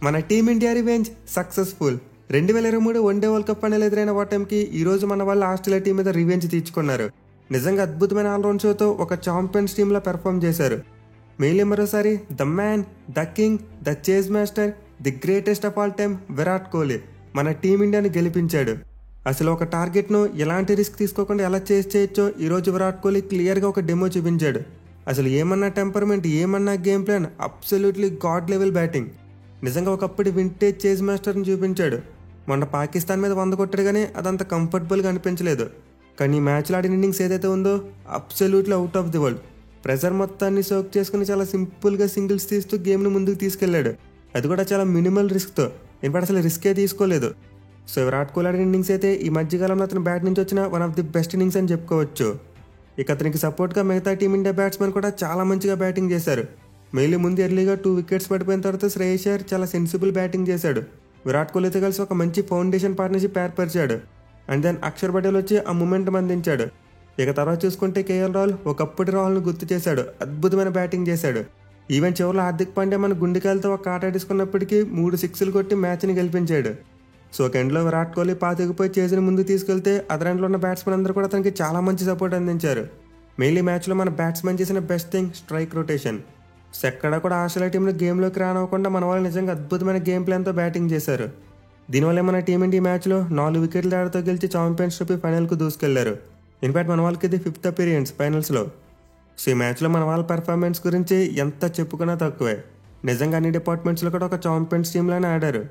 మన team India revenge successful. 2023 one day world cup final ఎదురైన ఓటమికి ఈరోజు మన వాళ్ళు ఆస్ట్రేలియా టీం మీద రివెంజ్ తీర్చుకున్నారు. నిజంగా అద్భుతమైన ఆల్రౌండ్ షోతో ఒక ఛాంపియన్స్ టీంలా పెర్ఫామ్ చేశారు. మెయిన్లీ మరోసారి the man, the king, the chase master, the greatest of all time Virat Kohli మన టీమిండియాని గెలిపించాడు. అసలు ఒక టార్గెట్ను ఎలాంటి రిస్క్ తీసుకోకుండా ఎలా చేయొచ్చో ఈరోజు విరాట్ కోహ్లీ క్లియర్గా ఒక డెమో చూపించాడు. అసలు ఏమన్నా టెంపర్మెంట్, ఏమన్నా game plan, absolutely God level batting. నిజంగా ఒకప్పుడు వింటేజ్ చేజ్ మాస్టర్ని చూపించాడు. మొన్న పాకిస్తాన్ మీద 100 కొట్టాడు కానీ అదంత కంఫర్టబుల్గా అనిపించలేదు. కానీ ఈ మ్యాచ్లో ఆడిన ఇన్నింగ్స్ ఏదైతే ఉందో absolutely out of the world. Pressure మొత్తాన్ని సోక్ చేసుకుని చాలా సింపుల్గా సింగిల్స్ తీస్తూ గేమ్ను ముందుకు తీసుకెళ్లాడు. అది కూడా చాలా మినిమల్ రిస్క్తో. ఇన్ఫాక్ట్ అసలు రిస్కే తీసుకోలేదు. సో విరాట్ కోహ్లీ ఆడిన ఇన్నింగ్స్ అయితే ఈ మధ్యకాలంలో అతను బ్యాట్ నుంచి వచ్చిన one of the best innings అని చెప్పుకోవచ్చు. ఇక అతనికి సపోర్ట్గా మిగతా టీమిండియా బ్యాట్స్మెన్ కూడా చాలా మంచిగా బ్యాటింగ్ చేశారు. మెయిన్లీ ముందు ఎర్లీగా 2 వికెట్స్ పడిపోయిన తర్వాత శ్రేయస్ అయ్యర్ చాలా సెన్సిబుల్ బ్యాటింగ్ చేశాడు. విరాట్ కోహ్లీతో కలిసి ఒక మంచి ఫౌండేషన్ పార్ట్నర్షిప్ ఏర్పరిచాడు. అండ్ దెన్ అక్షర్ పటేల్ వచ్చి ఆ మూమెంట్ అందించాడు. ఇక తర్వాత చూసుకుంటే కేఎల్ రాహుల్ ఒకప్పటి రాహుల్ను గుర్తు చేశాడు. అద్భుతమైన బ్యాటింగ్ చేశాడు. ఈవెన్ చివరిలో హార్దిక్ పాండ్యా మన గుండెకాయలతో ఒక ఆట ఆడేసుకున్నప్పటికీ 3 సిక్స్లు కొట్టి మ్యాచ్ని గెలిపించాడు. సో ఎండ్లో విరాట్ కోహ్లీ పాతికిపోయి చేసిన ముందు తీసుకెళ్తే అదర్ ఎండ్లో ఉన్న బ్యాట్స్మెన్ అందరూ కూడా అతనికి చాలా మంచి సపోర్ట్ అందించారు. మెయిన్లీ మ్యాచ్లో మన బ్యాట్స్మెన్ చేసిన best thing strike rotation. So ఎక్కడ కూడా ఆస్ట్రేలియా టీంలో గేమ్లోకి రానివ్వకుండా మన వాళ్ళు నిజంగా అద్భుతమైన గేమ్ ప్లాన్తో బ్యాటింగ్ చేశారు. దీనివల్ల మన టీమిండియా మ్యాచ్లో 4 వికెట్ల తేడాతో గెలిచి ఛాంపియన్స్ ట్రోఫీ ఫైనల్కు దూసుకెళ్లారు. ఇన్ఫాక్ట్ మన వాళ్ళకి ఇది 5th అపీరియన్స్ ఫైనల్స్లో. సో ఈ మ్యాచ్లో మన వాళ్ళ పెర్ఫార్మెన్స్ గురించి ఎంత చెప్పుకున్నా తక్కువే. నిజంగా అన్ని డిపార్ట్మెంట్స్లో కూడా ఒక ఛాంపియన్స్ టీంలోనే ఆడారు.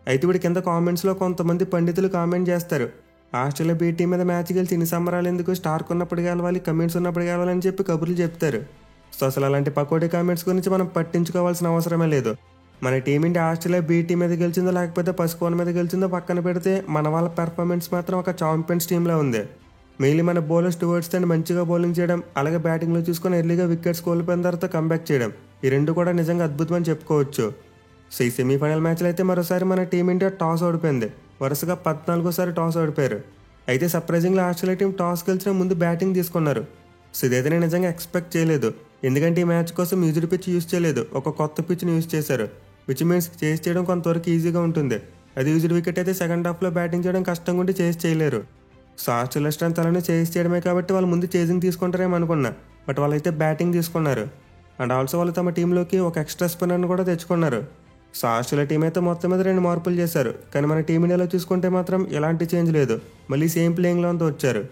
అయితే ఇప్పుడు కింద కామెంట్స్లో కొంతమంది పండితులు కామెంట్ చేస్తారు, ఆస్ట్రేలియా బీ టీం మీద మ్యాచ్ గెలిచి ఇన్ని సంబరాలు ఎందుకు, స్టార్క్ ఉన్నప్పుడు గెలవాలి, కమెంట్స్ ఉన్నప్పుడు గెలవాలని చెప్పి కబుర్లు చెప్తారు. సో అసలు అలాంటి పకోడీ కామెంట్స్ గురించి మనం పట్టించుకోవాల్సిన అవసరమే లేదు. మన టీమిండియా ఆస్ట్రేలియా బీ టీం మీద గెలిచిందో లేకపోతే పసుకోన్ మీద గెలిచిందో పక్కన పెడితే మన వాళ్ళ పెర్ఫార్మెన్స్ మాత్రం ఒక ఛాంపియన్స్ టీంలో ఉంది. మెయిన్లీ మన బౌలర్స్ టువర్డ్స్ అండ్ మంచిగా బౌలింగ్ చేయడం, అలాగే బ్యాటింగ్లో చూసుకొని ఎర్లీగా వికెట్స్ కోల్పోయిన తర్వాత కంబ్యాక్ చేయడం, ఈ రెండు కూడా నిజంగా అద్భుతమని చెప్పుకోవచ్చు. సో ఈ సెమీఫైనల్ మ్యాచ్లో అయితే మరోసారి మన టీమిండియా టాస్ ఓడిపోయింది. వరుసగా 14వ టాస్ ఓడిపోయారు. అయితే సర్ప్రైజింగ్గా ఆస్ట్రేలియా టీం టాస్ గెలిచిన ముందు బ్యాటింగ్ తీసుకున్నారు. సో ఇదైతే నేను నిజంగా ఎక్స్పెక్ట్ చేయలేదు. ఎందుకంటే ఈ మ్యాచ్ కోసం యూజ్డ్ పిచ్ యూజ్ చేయలేదు, ఒక కొత్త పిచ్ని యూజ్ చేశారు. విచ్ మీన్స్ చేస్ చేయడం కొంతవరకు ఈజీగా ఉంటుంది. అది యూజ్డ్ వికెట్ అయితే సెకండ్ హాఫ్లో బ్యాటింగ్ చేయడం కష్టంగా ఉండి చేస్ చేయలేరు. సో ఆస్ట్రేలియా స్ట్రెంత్ అలానే చేస్ చేయడమే కాబట్టి వాళ్ళు ముందు చేసింగ్ తీసుకుంటారేమో అనుకున్నా. బట్ వాళ్ళైతే బ్యాటింగ్ తీసుకున్నారు. అండ్ ఆల్సో వాళ్ళు తమ టీంలోకి ఒక ఎక్స్ట్రా స్పిన్నర్ని కూడా తెచ్చుకున్నారు. సో ఆస్ట్రేలియా టీం అయితే మొత్తం మీద 2 మార్పులు చేశారు. కానీ మన టీమిండియాలో చూసుకుంటే మాత్రం ఎలాంటి చేంజ్ లేదు, మళ్ళీ సేమ్ ప్లేయింగ్లో అంతా వచ్చారు.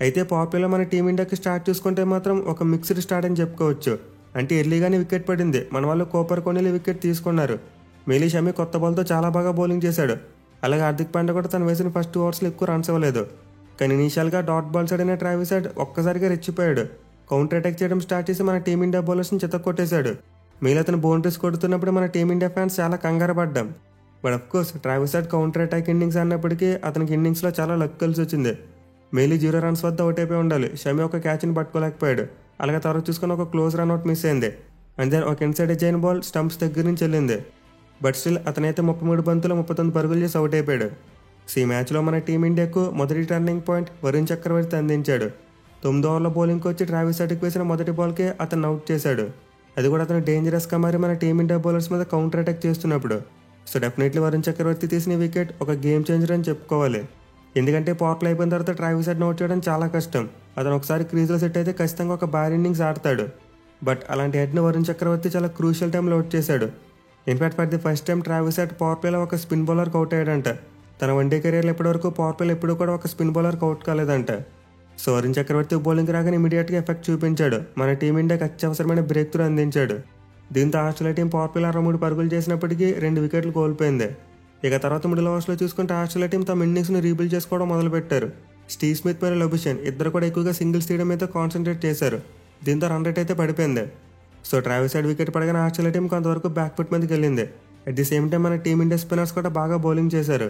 అయితే పాపులర్లో మన టీమిండియాకి స్టార్ట్ చూసుకుంటే మాత్రం ఒక మిక్స్డ్ స్టార్ట్ అని చెప్పుకోవచ్చు. అంటే ఎర్లీగానే వికెట్ పడింది, మన వాళ్ళు కోపర్ కోహ్లీ వికెట్ తీసుకున్నారు. మెయిలీ షమి కొత్త బాల్తో చాలా బాగా బౌలింగ్ చేశాడు. అలాగే హార్దిక్ పాండ్యా కూడా తను వేసిన ఫస్ట్ 2 ఓవర్స్లో ఎక్కువ రన్స్ ఇవ్వలేదు. కానీ ఇనీషియల్గా డాట్ బాల్స్ ఆడిన ట్రావిస్ హెడ్ ఒక్కసారిగా రెచ్చిపోయాడు. కౌంటర్ అటాక్ చేయడం స్టార్ట్ చేసి మన టీమిండియా బౌలర్స్ని చితక్కొట్టేశాడు. మెయిల్ అతను బౌండరీస్ కొడుతున్నప్పుడు మన టీమిండియా ఫ్యాన్స్ చాలా కంగారు పడ్డాం. But of course Travis Head counter attack innings అన్నప్పటికీ అతనికి ఇన్నింగ్స్లో చాలా లక్ కలిసి వచ్చింది. మెయిలీ 0 రన్స్ వద్ద అవుట్ అయిపోయి ఉండాలి. షమి ఒక క్యాచ్ని పట్టుకోలేకపోయాడు. అలాగే తర్వాత చూసుకుని ఒక క్లోజ్ రన్అట్ మిస్ అయింది. అండ్ దెన్ ఒక ఇన్సైడ్ ఎజైన్ బాల్ స్టంప్స్ దగ్గర నుంచి వెళ్ళింది. బట్ స్టిల్ అతనైతే 33 బంతులు 39 పరుగులు చేసి అవుట్ అయిపోయాడు. సో ఈ మ్యాచ్లో మన టీమిండియాకు మొదటి టర్నింగ్ పాయింట్ వరుణ్ చక్రవర్తి అందించాడు. 9 ఓవర్ల బౌలింగ్కి వచ్చి ట్రావిస్ హెడ్కి వేసిన మొదటి బాల్కే అతను అవుట్ చేశాడు. అది కూడా అతను డేంజరస్గా మారి మన టీమిండియా బౌలర్స్ మీద కౌంటర్ అటాక్ చేస్తున్నప్పుడు. సో డెఫినెట్లీ వరుణ్ చక్రవర్తి తీసిన వికెట్ ఒక గేమ్ చేంజర్ అని చెప్పుకోవాలి. ఎందుకంటే పవర్లో అయిపోయిన తర్వాత ట్రావిస్ హెడ్ని అవుట్ చేయడం చాలా కష్టం. అతను ఒకసారి క్రీజ్లో సెట్ అయితే ఖచ్చితంగా ఒక భారీ ఇన్నింగ్స్ ఆడతాడు. బట్ అలాంటి హెడ్ని వరుణ్ చక్రవర్తి చాలా క్రూషియల్ టైంలో అవుట్ చేశాడు. In fact for the first time Travis Head power ప్లేలో ఒక స్పిన్ బౌలర్కి అవుట్ అయ్యాడంట. తన వన్డే కెరీర్లో ఇప్పటివరకు పవర్ ప్లేలో ఎప్పుడు కూడా ఒక స్పిన్ బౌలర్కి అవుట్ కాలేదంట. సో వరుణ్ చక్రవర్తి బౌలింగ్ రాగానే ఇమీడియట్గా ఎఫెక్ట్ చూపించాడు. మన టీమిండియాకి అత్యవసరమైన బ్రేక్ త్రూ అందించాడు. దీంతో ఆస్ట్రేలియా టీం పవర్ ప్లేలో 63 పరుగులు చేసినప్పటికీ 2 వికెట్లు కోల్పోయింది. ఇక తర్వాత మిడిల్ ఓవర్స్లో చూసుకుంటే ఆస్ట్రేలియా టీం తమ ఇన్నింగ్స్ని రీబిల్డ్ చేసుకోవడం మొదలుపెట్టారు. స్టీవ్ స్మిత్ మరియు లబుషన్ ఇద్దరు కూడా ఎక్కువగా సింగిల్స్ తీయడం మీద కాన్సన్ట్రేట్ చేశారు. దీంతో రన్ రేట్ అయితే పడిపోయింది. సో ట్రావిస్ హెడ్ వికెట్ పడగానే ఆస్ట్రేలియా టీం కొంతవరకు బ్యాక్ ఫుట్ మీదకి వెళ్ళింది. అట్ ది సేమ్ టైం మన టీమిండియా స్పిన్నర్స్ కూడా బాగా బౌలింగ్ చేశారు.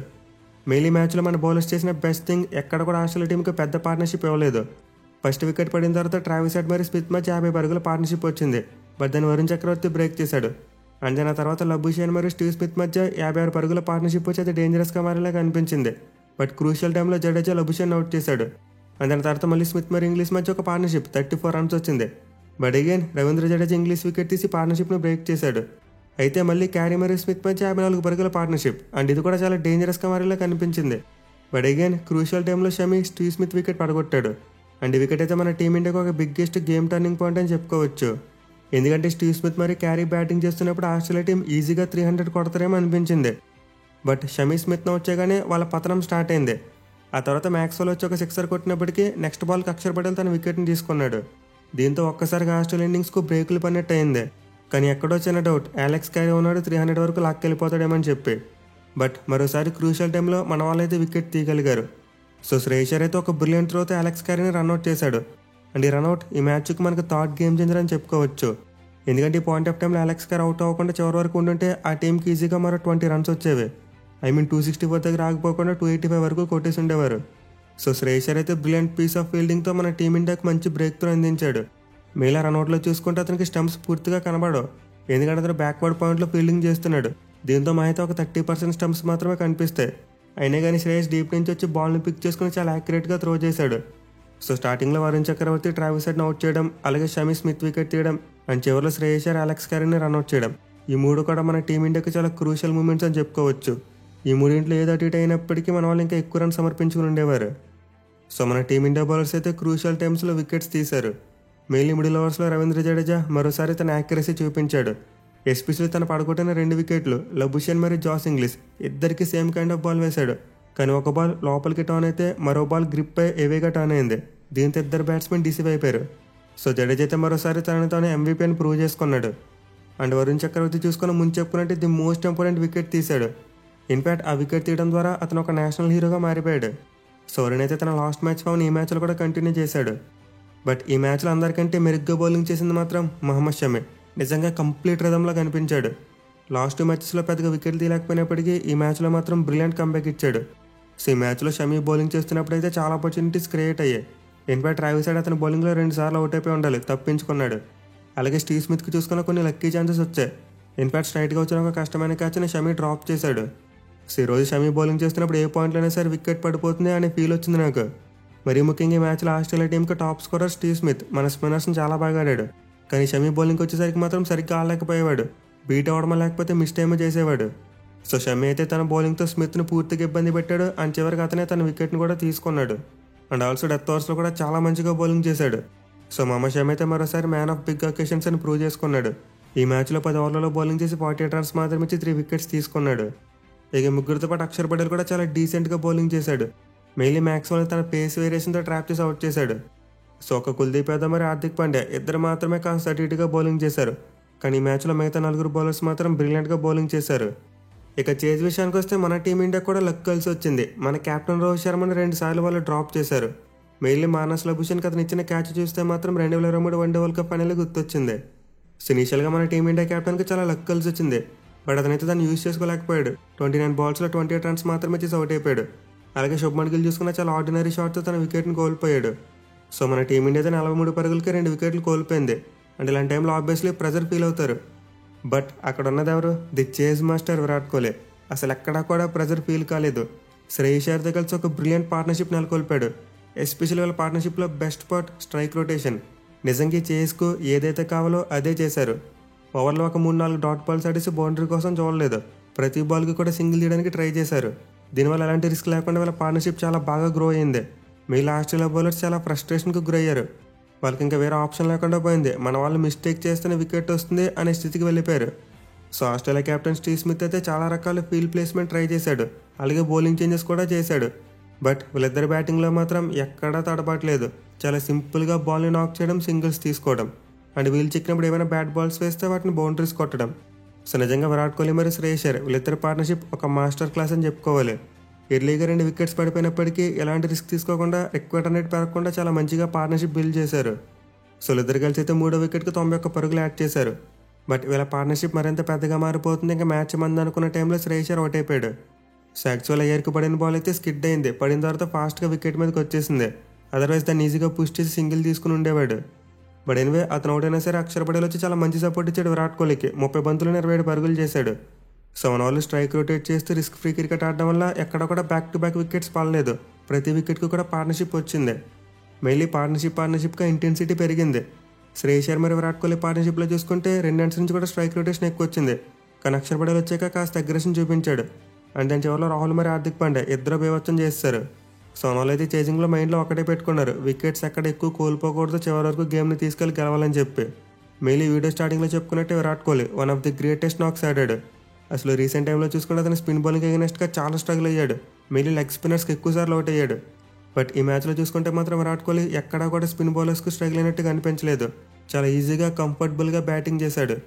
మెయిలీ మ్యాచ్లో మన బౌలర్స్ చేసిన బెస్ట్ థింగ్ ఎక్కడ కూడా ఆస్ట్రేలియా టీంకి పెద్ద పార్ట్నర్షిప్ ఇవ్వలేదు. ఫస్ట్ వికెట్ పడిన తర్వాత ట్రావిస్ హెడ్ మరియు స్మిత్ మధ్య 50 పరుగుల పార్ట్నర్షిప్ వచ్చింది. బట్ దాన్ని వరుణ్ చక్రవర్తి బ్రేక్ చేశాడు. అండ్ దాని తర్వాత లబుషన్ మరియు స్టీవ్ స్మిత్ మధ్య 56 పరుగుల పార్ట్నర్షిప్ వచ్చి అది డేంజరస్గా మారేలాగా అనిపించింది. బట్ క్రూషియల్ టైంలో జడేజా లబుషన్ అవుట్ చేశాడు. అండ్ దాని తర్వాత మళ్ళీ స్మిత్ మరియు ఇంగ్లీష్ మధ్య ఒక పార్ట్నర్షిప్ 34 రన్స్ వచ్చింది. But again Ravindra Jadeja English wicket తీసి పార్ట్నర్షిప్ను బ్రేక్ చేశాడు. అయితే మళ్ళీ క్యారీ మరియు స్మిత్ మధ్య 54 పరుగుల పార్ట్నర్షిప్ అండ్ ఇది కూడా చాలా డేంజరస్గా మారేలా కనిపించింది. బట్ అగైన్ క్రూషియల్ టైంలో షమి స్టీవ్ స్మిత్ వికెట్ పడగొట్టాడు అండ్ ఈ వికెట్ అయితే మన టీమిండియాకి ఒక బిగ్గెస్ట్ గేమ్ టర్నింగ్ పాయింట్ అని చెప్పుకోవచ్చు. ఎందుకంటే స్టీవ్ స్మిత్ మరియు క్యారీ బ్యాటింగ్ చేస్తున్నప్పుడు ఆస్ట్రేలియా టీం ఈజీగా 300 కొడతారేమో అనిపించింది. బట్ షమి స్మిత్ను వచ్చాగానే వాళ్ళ పతనం స్టార్ట్ అయింది. ఆ తర్వాత మ్యాక్స్వెల్ వచ్చి ఒక సిక్సర్ కొట్టినప్పటికీ నెక్స్ట్ బాల్కి అక్షర్ పటేల్ తన వికెట్ని తీసుకున్నాడు. దీంతో ఒక్కసారిగా ఆస్ట్రేలియా ఇన్నింగ్స్కు బ్రేకులు పడినట్టు అయింది. కానీ ఎక్కడో చిన్న డౌట్, అలెక్స్ క్యారీ ఉన్నాడు 300 వరకు లాక్కెళ్ళిపోతాడేమని చెప్పి. బట్ మరోసారి క్రూషియల్ టైంలో మన వాళ్ళైతే వికెట్ తీయగలిగారు. సో శ్రేయస్ అయ్యర్ అయితే ఒక బ్రిలియంట్ త్రోతో అలెక్స్ క్యారీని రన్అట్ చేశాడు అండ్ ఈ రన్అట్ ఈ మ్యాచ్కి మనకు థర్డ్ గేమ్ చేంజర్ అని చెప్పుకోవచ్చు. ఎందుకంటే ఈ పాయింట్ ఆఫ్ టైంలో అలెక్స్ క్యారీ అవుట్ అవ్వకుండా చివరి వరకు ఉండుంటే ఆ టీంకి ఈజీగా మరో 20 రన్స్ వచ్చేవి. 264 దగ్గర ఆగిపోకుండా 285 వరకు కొట్టేసి ఉండేవారు. సో శ్రేయస్ అయ్యర్ అయితే బ్రిలియంట్ పీస్ ఆఫ్ ఫీల్డింగ్తో మన టీమిండియాకి మంచి బ్రేక్ త్రో అందించాడు. మిగిలిన రన్అట్లో చూసుకుంటే అతనికి స్టంప్స్ పూర్తిగా కనబడవు, ఎందుకంటే అతను బ్యాక్వర్డ్ పాయింట్లో ఫీల్డింగ్ చేస్తున్నాడు. దీంతో మా అయితే ఒక 30% స్టంప్స్ మాత్రమే కనిపిస్తాయి. అయినా కానీ శ్రేయస్ డీప్ నుంచి వచ్చి బాల్ని పిక్ చేసుకుని చాలా యాక్యురేట్గా త్రో చేశాడు. సో స్టార్టింగ్లో వరుణ్ చక్రవర్తి ట్రావిస్ హెడ్ని అవుట్ చేయడం, అలాగే షమి స్మిత్ వికెట్ తీయడం అండ్ చివరిలో శ్రేయస్ అయ్యర్ అలెక్స్ క్యారీని రన్అట్ చేయడం, ఈ మూడు కూడా మన టీమిండియాకి చాలా క్రూషియల్ మూమెంట్స్ అని చెప్పుకోవచ్చు. ఈ మూడింట్లో ఏదో అటు ఇటు అయినప్పటికీ మన వాళ్ళు ఇంకా ఎక్కువ రన్ సమర్పించుకుని ఉండేవారు. సో మన టీమిండియా బౌలర్స్ అయితే క్రూషియల్ టైమ్స్లో వికెట్స్ తీశారు. మెయిన్లీ మిడిల్ ఓవర్స్లో రవీంద్ర జడేజా మరోసారి తన యాక్యురసీ చూపించాడు. ఎస్పెషల్లీ తన పడగొట్టిన 2 వికెట్లు లబుషేన్ మరియు జాస్ ఇంగ్లీష్ ఇద్దరికి సేమ్ కైండ్ ఆఫ్ బాల్ వేశాడు. కానీ ఒక బాల్ లోపలికి టర్న్ అయితే మరో బాల్ గ్రిప్ పై ఏవేగా టర్న్ అయింది. దీంతో ఇద్దరు బ్యాట్స్మెన్ డిసీవ్ అయిపోయారు. సో జడేజా అయితే మరోసారి తనని తాను MVP అని ప్రూవ్ చేసుకున్నాడు. అండ్ వరుణ్ చక్రవర్తి చూసుకుని ముందు చెప్పుకున్నట్టు ది మోస్ట్ ఇంపార్టెంట్ వికెట్ తీశాడు. ఇన్ఫ్యాక్ట్ ఆ వికెట్ తీయడం ద్వారా అతను ఒక నేషనల్ హీరోగా మారిపోయాడు. సో వరుణ్ అయితే తన లాస్ట్ మ్యాచ్ ఫామ్ ఈ మ్యాచ్లో కూడా కంటిన్యూ చేశాడు. బట్ ఈ మ్యాచ్లో అందరికంటే మెరుగ్గా బౌలింగ్ చేసింది మాత్రం మహమ్మద్ షమి. నిజంగా కంప్లీట్ రిథంలో కనిపించాడు. లాస్ట్ 2 మ్యాచెస్లో పెద్దగా వికెట్లు తీయలేకపోయినప్పటికీ ఈ మ్యాచ్లో మాత్రం బ్రిలియంట్ కంబ్యాక్ ఇచ్చాడు. సో ఈ మ్యాచ్లో షమి బౌలింగ్ చేస్తున్నప్పుడు అయితే చాలా ఆపర్చునిటీస్ క్రియేట్ అయ్యాయి. ఇన్ఫాక్ట్ ట్రావిస్ హెడ్ అతని బౌలింగ్లో 2 సార్లు అవుట్ అయిపోయి ఉండాలి, తప్పించుకున్నాడు. అలాగే స్టీవ్ స్మిత్కి చూసుకున్న కొన్ని లక్కీ ఛాన్సెస్ వచ్చాయి. ఇన్ఫాక్ట్ స్ట్రైట్గా వచ్చిన ఒక కష్టమైన క్యాచ్ని షమి డ్రాప్ చేశాడు. సో ఈరోజు షమి బౌలింగ్ చేస్తున్నప్పుడు ఏ పాయింట్లోనే సరే వికెట్ పడిపోతుంది అనే ఫీల్ వచ్చింది నాకు. మరీ ముఖ్యంగా ఈ మ్యాచ్లో ఆస్ట్రేలియా టీంకి టాప్ స్కోరర్ స్టీవ్ స్మిత్ మన స్పిన్నర్స్ని చాలా బాగా ఆడాడు. కానీ షమి బౌలింగ్కి వచ్చేసరికి మాత్రం సరిగ్గా ఆడలేకపోయేవాడు. బీట్ అవ్వడం లేకపోతే మిస్ టైమ్ చేసేవాడు. సో షమి అయితే తన బౌలింగ్తో స్మిత్ను పూర్తిగా ఇబ్బంది పెట్టాడు అండ్ చివరికి అతనే తన వికెట్ని కూడా తీసుకున్నాడు. అండ్ ఆల్సో డెత్ ఓవర్స్లో కూడా చాలా మంచిగా బౌలింగ్ చేశాడు. సో మహమ్మద్ షమి అయితే మరోసారి మ్యాన్ ఆఫ్ బిగ్ అకేషన్స్ అని ప్రూవ్ చేసుకున్నాడు. ఈ మ్యాచ్లో 10 ఓవర్లలో బౌలింగ్ చేసి 48 రన్స్ మాత్రం ఇచ్చి 3 వికెట్స్ తీసుకున్నాడు. ఇక ముగ్గురితో పాటు అక్షర్ పటేల్ కూడా చాలా డీసెంట్గా బౌలింగ్ చేశాడు. మెయిన్లీ మ్యాక్స్వెల్ తన పేస్ వేరియేషన్తో ట్రాప్ చేసి అవుట్ చేశాడు. సో ఒక కుల్దీప్ యాదవ్ మరియు హార్దిక్ పాండ్యా ఇద్దరు మాత్రమే కాస్త అటు ఇటుగా బౌలింగ్ చేశారు. కానీ ఈ మ్యాచ్లో మిగతా 4 బౌలర్స్ మాత్రం బ్రిలియంట్గా బౌలింగ్ చేశారు. ఇక చేజ్ విషయానికి వస్తే మన టీమిండియా కూడా లక్ కలిసి వచ్చింది. మన కెప్టెన్ రోహిత్ శర్మని 2 సార్లు వాళ్ళు డ్రాప్ చేశారు. మెయిన్లీ మానస్ లబుషన్కి అతను ఇచ్చిన క్యాచ్ చూస్తే మాత్రం 2023 వన్డే వరల్డ్ కప్ ఫైనల్ గుర్తొచ్చింది. సో ఇనిషియల్గా మన టీమిండియా కెప్టెన్కి చాలా లక్ కలిసి వచ్చింది. బట్ అతనైతే దాన్ని యూజ్ చేసుకోలేకపోయాడు. 29 బాల్స్లో 28 రన్స్ మాత్రమే చేసి అవుట్ అయిపోయాడు. అలాగే శుభ్మన్ గిల్ చూసుకున్న చాలా ఆర్డినరీ షాట్తో తన వికెట్ని కోల్పోయాడు. సో మన టీమిండియా అయితే 43 పరుగులకి 2 వికెట్లు కోల్పోయింది. అండ్ ఇలాంటి టైంలో ఆబ్వియస్లీ ప్రెజర్ ఫీల్ అవుతారు. బట్ అక్కడ ఉన్నది ఎవరు? The chase master Virat Kohli. అసలు ఎక్కడా కూడా ప్రెజర్ ఫీల్ కాలేదు. శ్రేయస్ అయ్యర్తో కలిసి ఒక బ్రిలియంట్ పార్ట్నర్షిప్ నెలకొల్పాడు. ఎస్పెషల్లీ వాళ్ళ పార్ట్నర్షిప్లో బెస్ట్ పార్ట్ స్ట్రైక్ రొటేషన్. నిజంగా చేజ్కు ఏదైతే కావాలో అదే చేశారు. ఓవర్లో ఒక 3-4 డాట్ బాల్స్ ఆడేసి బౌండరీ కోసం చూడలేదు. ప్రతి బాల్కి కూడా సింగిల్ తీయడానికి ట్రై చేశారు. దీనివల్ల ఎలాంటి రిస్క్ లేకుండా వాళ్ళ పార్ట్నర్షిప్ చాలా బాగా గ్రో అయింది. మిగిలిన ఆస్ట్రేలియా బౌలర్స్ చాలా ఫ్రస్ట్రేషన్కి గురయ్యారు. వాళ్ళకి ఇంకా వేరే ఆప్షన్ లేకుండా పోయింది. మన వాళ్ళు మిస్టేక్ చేస్తేనే వికెట్ వస్తుంది అనే స్థితికి వెళ్ళిపోయారు. So Australia captain Steve Smith అయితే చాలా రకాల ఫీల్డ్ ప్లేస్మెంట్ ట్రై చేశాడు. అలాగే బౌలింగ్ చేంజెస్ కూడా చేశాడు. బట్ వీళ్ళిద్దరి బ్యాటింగ్లో మాత్రం ఎక్కడా తడబడలేదు. చాలా సింపుల్గా బాల్ని నాక్ చేయడం, సింగిల్స్ తీసుకోవడం అండ్ వీళ్ళు చిక్కినప్పుడు ఏమైనా బ్యాట్ బాల్స్ వేస్తే వాటిని బౌండరీస్ కొట్టడం. సో నిజంగా విరాట్ కోహ్లీ మరియు శ్రేయస్ అయ్యర్ వీళ్ళిద్దరి పార్ట్నర్షిప్ ఒక మాస్టర్ క్లాస్ అని చెప్పుకోవాలి. ఎర్లీగా 2 వికెట్స్ పడిపోయినప్పటికీ ఎలాంటి రిస్క్ తీసుకోకుండా ఎక్కువ రన్ రేట్ పెరగకుండా చాలా మంచిగా పార్ట్నర్షిప్ బిల్డ్ చేశారు. సో ఇద్దరు కలిసి అయితే 3వ వికెట్కి 91 పరుగులు యాడ్ చేశారు. బట్ వీళ్ళ పార్ట్నర్షిప్ మరింత పెద్దగా మారిపోతుంది. ఇంకా మ్యాచ్ మంది అనుకున్న టైంలో శ్రేయస్ అయ్యర్ అవుట్ అయిపోయాడు. సో యాక్చువల్ అయ్యర్కి పడిన బాల్ అయితే స్కిడ్ అయింది. పడిన తర్వాత ఫాస్ట్గా వికెట్ మీదకి వచ్చేసింది. అదర్వైజ్ దాన్ని ఈజీగా పుష్ చేసి సింగిల్ తీసుకుని ఉండేవాడు. బట్ ఎనివే అతను అవుట్ అయినా సరే అక్షర్ పటేల్ వచ్చి చాలా మంచి సపోర్ట్ ఇచ్చాడు విరాట్ కోహ్లీకి. 30 బంతులు 27 పరుగులు చేశాడు. సో మన వాళ్ళు స్ట్రైక్ రొటేట్ చేస్తూ రిస్క్ ఫ్రీ క్రికెట్ ఆడడం వల్ల ఎక్కడ కూడా బ్యాక్ టు బ్యాక్ వికెట్స్ పడలేదు. ప్రతి వికెట్కి కూడా పార్ట్నర్షిప్ వచ్చింది. మెయిన్లీ పార్ట్నర్షిప్గా ఇంటెన్సిటీ పెరిగింది. శ్రేయస్ అయ్యర్ మరియు విరాట్ కోహ్లీ పార్ట్నర్షిప్లో చూసుకుంటే 2 ఎండ్స్ నుంచి కూడా స్ట్రైక్ రొటేషన్ ఎక్కువ వచ్చింది. కానీ అక్షర్ పటేల్ వచ్చాక కాస్త అగ్రెషన్ చూపించాడు. అండ్ దాని చివరిలో రాహుల్ మరి హార్దిక్ పాండ్యా ఇద్దరు బీభత్సం చేస్తారు. సోనోల్ అయితే చేజింగ్లో మైండ్లో ఒకటే పెట్టుకున్నారు, వికెట్స్ ఎక్కడ ఎక్కువ కోల్పోకూడదు, చివరి వరకు గేమ్ని తీసుకెళ్లి గెలవాలని చెప్పి. మెయిన్లీ వీడియో స్టార్టింగ్లో చెప్పుకున్నట్టే Virat Kohli one of the greatest knocks ఆడాడు. అసలు రీసెంట్ టైంలో చూసుకుంటే అతను స్పిన్ బౌలింగ్ ఎగనెస్ట్గా చాలా స్ట్రగుల్ అయ్యాడు. మెయిన్లీ లెగ్ స్పిన్నర్స్కి ఎక్కువసార్లు అవుట్ అయ్యాడు. బట్ ఈ మ్యాచ్లో చూసుకుంటే మాత్రం విరాట్ కోహ్లీ ఎక్కడా కూడా స్పిన్ బౌలర్స్కు స్ట్రగుల్ అయినట్టుగా అనిపించలేదు. చాలా ఈజీగా కంఫర్టబుల్గా బ్యాటింగ్ చేశాడు.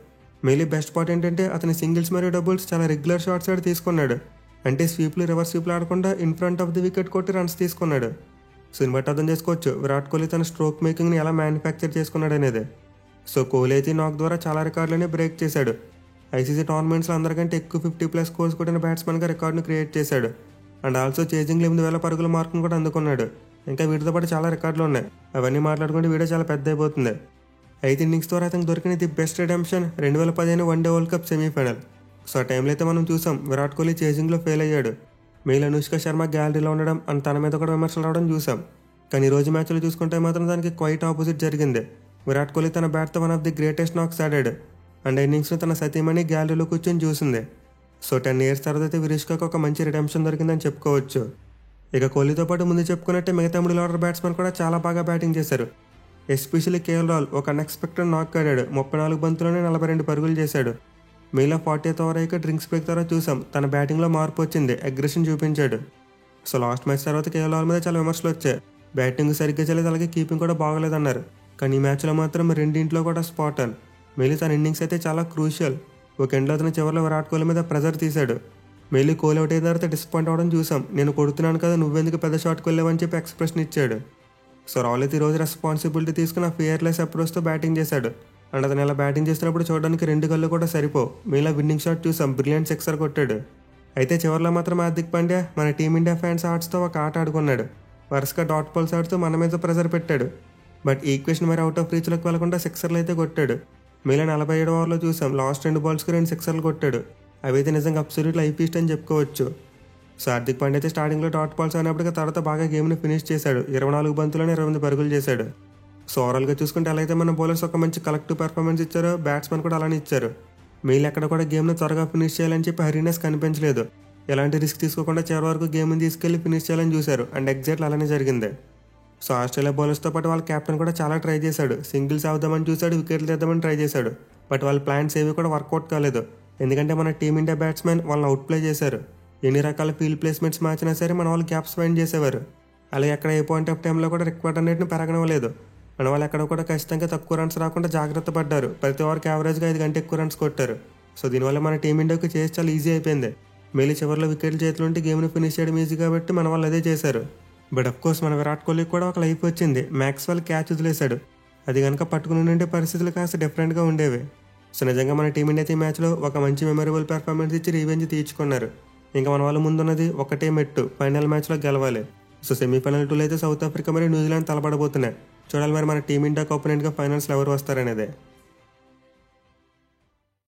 మెయిన్లీ బెస్ట్ పార్ట్ ఏంటంటే అతని సింగిల్స్ మరియు డబుల్స్ చాలా రెగ్యులర్ షాట్స్ ఆడి తీసుకున్నాడు. అంటే స్వీప్లు రివర్స్ స్వీప్లు ఆడకుండా in front of the wicket కొట్టి రన్స్ తీసుకున్నాడు. సో దీన్ని బట్టి అర్థం చేసుకోవచ్చు విరాట్ కోహ్లీ తన స్ట్రోక్ మేకింగ్ని ఎలా మ్యానుఫ్యాక్చర్ చేసుకున్నాడు అనేది. సో కోహ్లీ అయితే నాక్ ద్వారా చాలా రికార్డులనే బ్రేక్ చేశాడు. ఐసీసీ టోర్నమెంట్స్లో అందరికంటే ఎక్కువ 50+ స్కోర్స్ కొట్టిన బ్యాట్స్మెన్గా రికార్డును క్రియేట్ చేశాడు. అండ్ ఆల్సో చేజింగ్లో 8,000 పరుగుల మార్కును కూడా అందుకున్నాడు. ఇంకా వీటితో పాటు చాలా రికార్డులు ఉన్నాయి. అవన్నీ మాట్లాడుకుంటే వీడియో చాలా పెద్ద అయిపోతుంది. 5 ఇన్నింగ్స్ ద్వారా అతనికి దొరికిన the best redemption 2015 one day world cup semi-final. So ఆ టైంలో అయితే మనం చూసాం విరాట్ కోహ్లీ చేజింగ్లో ఫెయిల్ అయ్యాడు. మెయిల్ అనుష్క శర్మ గ్యాలరీలో ఉండడం అండ్ తన మీద కూడా విమర్శలు రావడం చూసాం. కానీ ఈ రోజు మ్యాచ్లో చూసుకుంటే మాత్రం దానికి క్వైట్ ఆపోజిట్ జరిగింది. విరాట్ కోహ్లీ తన బ్యాట్తో one of the greatest knocks ఆడాడు. అండ్ ఇన్నింగ్స్లో తన సతీమణి గ్యాలరీలో కూర్చొని చూసింది. సో 10 ఇయర్స్ తర్వాత అయితే విరుష్కకు ఒక మంచి రిడెంప్షన్ దొరికిందని చెప్పుకోవచ్చు. ఇక కోహ్లీతో పాటు ముందు చెప్పుకున్నట్టే మిగతా మిడిల్ ఆర్డర్ బ్యాట్స్మెన్ కూడా చాలా బాగా బ్యాటింగ్ చేశారు. ఎస్పెషల్లీ కేఎల్ రాహుల్ ఒక అన్ఎక్స్పెక్టెడ్ నాక్ ఆడాడు. 34 బంతుల్లోనే 42 పరుగులు చేశాడు. మెయిన్లో 40th ఓవర్ అయ్యాక డ్రింక్స్ బ్రేక్ తర్వాత చూసాం తన బ్యాటింగ్లో మార్పు వచ్చింది, అగ్రెషన్ చూపించాడు. సో లాస్ట్ మ్యాచ్ తర్వాత కేఎల్ రాహుల్ మీద చాలా విమర్శలు వచ్చాయి. బ్యాటింగ్ సరిగ్గా చేయలేదు, అలాగే కీపింగ్ కూడా బాగలేదన్నారు. కానీ ఈ మ్యాచ్లో మాత్రం రెండింట్లో కూడా స్పాట్ ఆన్. మెయిన్లీ తన ఇన్నింగ్స్ అయితే చాలా క్రూషియల్. ఒక ఎండ్లో అతను చివరిలో విరాట్ కోహ్లీ మీద ప్రెజర్ తీశాడు. మెయిన్లీ కోహ్లీ అవుట్ అయిన తర్వాత డిసప్పాయింట్ అవ్వడం చూసాం. నేను కొడుతున్నాను కదా, నువ్వెందుకు పెద్ద షాట్కి వెళ్ళావని చెప్పి ఎక్స్ప్రెషన్ ఇచ్చాడు. సో రాహుల్ అయితే ఈరోజు రెస్పాన్సిబిలిటీ తీసుకుని ఫియర్లెస్ అప్రోచ్తో బ్యాటింగ్ చేశాడు. అండ్ అతను ఇలా బ్యాటింగ్ చేస్తున్నప్పుడు చూడడానికి 2 కళ్ళు కూడా సరిపో. మెయిన్లో విన్నింగ్ షాట్ చూసాం, బ్రిలియంట్ సిక్సర్ కొట్టాడు. అయితే చివరిలో మాత్రం హార్దిక్ పాండ్యా మన టీమిండియా ఫ్యాన్స్ ఆర్ట్స్తో ఒక ఆట ఆడుకున్నాడు. వరుసగా డాట్ బాల్స్ ఆడుతూ మన మీద ప్రెజర్ పెట్టాడు. బట్ ఈక్వేషన్ మరి అవుట్ ఆఫ్ రీచ్లోకి వెళ్లకుండా సిక్సర్లు అయితే కొట్టాడు. మెయిన్ 47 ఓవర్లో చూసాం లాస్ట్ 2 బాల్స్కి 2 సిక్సర్లు కొట్టాడు. అవి అయితే నిజంగా అబ్సల్యూట్ లైఫ్ ఈస్ట్ అని చెప్పుకోవచ్చు. సో హార్దిక్ పాండ్యా అయితే స్టార్టింగ్లో డాట్ బాల్స్ అయినప్పటికీ తర్వాత బాగా గేమ్ని ఫినిష్ చేశాడు. 24 బంతుల్లోనే 28 పరుగులు చేశాడు. సో ఓవరాల్గా చూసుకుంటే అలా అయితే మన బౌలర్స్ ఒక మంచి కలెక్టివ్ పెర్ఫార్మెన్స్ ఇచ్చారు, బ్యాట్స్మెన్ కూడా అలానే ఇచ్చారు. మెయిన్ ఎక్కడ కూడా గేమ్ను త్వరగా ఫినిష్ చేయాలని చెప్పి హరీనెస్ కనిపించలేదు. ఎలాంటి రిస్క్ తీసుకోకుండా చివరి వరకు గేమ్ని తీసుకెళ్లి ఫినిష్ చేయాలని చూశారు. అండ్ ఎగ్జాక్ట్లీ అలానే జరిగింది. సో ఆస్ట్రేలియా బౌలర్స్తో పాటు వాళ్ళ కెప్టెన్ కూడా చాలా ట్రై చేశాడు. సింగిల్స్ అవుదామని చూశాడు, వికెట్లు తెద్దామని ట్రై చేశాడు. బట్ వాళ్ళ ప్లాన్స్ ఏవి కూడా వర్కౌట్ కాలేదు. ఎందుకంటే మన టీమిండియా బ్యాట్స్మెన్ వాళ్ళని అవుట్ ప్లే చేశారు. ఎన్ని రకాల ఫీల్డ్ ప్లేస్మెంట్స్ మార్చినా సరే మన వాళ్ళు గ్యాప్స్ ఫైండ్ చేసేవారు. అలాగే ఎక్కడ ఏ పాయింట్ ఆఫ్ టైంలో కూడా రిక్వైర్డ్ అన్నిటిని పెరగనివ్వలేదు. మన వాళ్ళు ఎక్కడ కూడా ఖచ్చితంగా తక్కువ రన్స్ రాకుండా జాగ్రత్త పడ్డారు. ప్రతి ఓవర్కి యావరేజ్గా 5 గంట ఎక్కువ రన్స్ కొట్టారు. సో దీనివల్ల మన టీమిండియాకి చేసి చాలా ఈజీ అయిపోయింది. మెయిన్ చివరిలో వికెట్లు చేతిలో ఉంటే గేమ్ని ఫినిష్ చేయడం ఈజీ కాబట్టి మన వాళ్ళు అదే చేశారు. బట్ అఫ్ కోర్స్ మన విరాట్ కోహ్లీకి కూడా ఒక లైఫ్ వచ్చింది. మ్యాక్స్వెల్ క్యాచ్ వదిలేశాడు. అది కనుక పట్టుకుని ఉండే పరిస్థితులు కాస్త డిఫరెంట్గా ఉండేవి. సో నిజంగా మన టీమిండియా ఈ మ్యాచ్లో ఒక మంచి మెమరబుల్ పెర్ఫార్మెన్స్ ఇచ్చి రివెంజ్ తీర్చుకున్నారు. ఇంకా మన వాళ్ళు ముందున్నది ఒకటే మెట్టు, ఫైనల్ మ్యాచ్లో గెలవాలి. సో సెమీఫైనల్ 2లో అయితే సౌత్ ఆఫ్రికా మరియు న్యూజిలాండ్ తలపడబోతున్నాయి. చూడాలి మరి మన టీమిండియాకి ఓపెనెంట్గా ఫైనల్స్లో ఎవరు వస్తారనేదే.